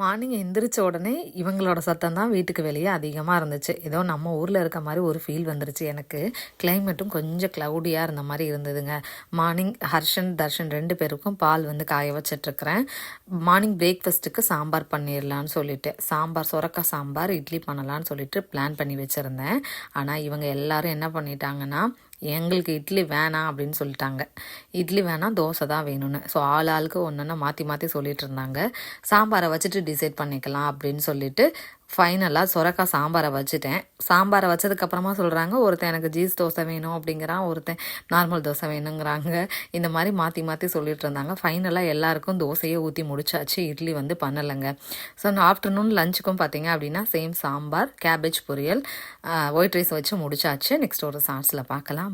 Morning எந்திரிச்ச உடனே இவங்களோட சத்தம் தான் வீட்டுக்கு வெளியே அதிகமாக இருந்துச்சு. ஏதோ நம்ம ஊரில் இருக்க மாதிரி ஒரு ஃபீல் வந்துருச்சு எனக்கு. கிளைமேட்டும் கொஞ்சம் க்ளவுடியாக இருந்த மாதிரி இருந்ததுங்க. மார்னிங் ஹர்ஷன் தர்ஷன் 2 பேருக்கும் பால் வந்து காய வச்சிட்ருக்கிறேன். மார்னிங் பிரேக்ஃபாஸ்ட்டுக்கு சாம்பார் பண்ணிடலான்னு சொல்லிட்டு, சொரக்காய் சாம்பார் இட்லி பண்ணலான்னு சொல்லிட்டு பிளான் பண்ணி வச்சுருந்தேன். ஆனால் இவங்க எல்லாரும் என்ன பண்ணிட்டாங்கன்னா, எங்களுக்கு இட்லி வேணாம் அப்படின்னு சொல்லிட்டாங்க. இட்லி வேணாம், தோசை தான் வேணும்னு. ஸோ ஆளுக்கு ஒன்று மாற்றி மாற்றி சொல்லிட்டு இருந்தாங்க. சாம்பாரை வச்சுட்டு டிசைட் பண்ணிக்கலாம் அப்படின்னு சொல்லிட்டு ஃபைனலாக சொரக்காய் சாம்பாரை வச்சுட்டேன். சாம்பாரை வச்சதுக்கப்புறமா சொல்கிறாங்க, ஒருத்தன் எனக்கு ஜீஸ் தோசை வேணும் அப்படிங்கிறான், ஒருத்தன் நார்மல் தோசை வேணுங்கிறாங்க. இந்த மாதிரி மாற்றி மாற்றி சொல்லிட்டு இருந்தாங்க. ஃபைனலாக எல்லாருக்கும் தோசையே ஊற்றி முடிச்சாச்சு. இட்லி வந்து பண்ணலைங்க. ஸோ ஆஃப்டர்நூன் லஞ்சுக்கும் பார்த்தீங்க அப்படின்னா சேம் சாம்பார், கேபேஜ் பொரியல், ஒயிட் ரைஸ் வச்சு முடிச்சாச்சு. நெக்ஸ்ட் ஒரு ஷார்ட்ஸில் பார்க்கலாம்.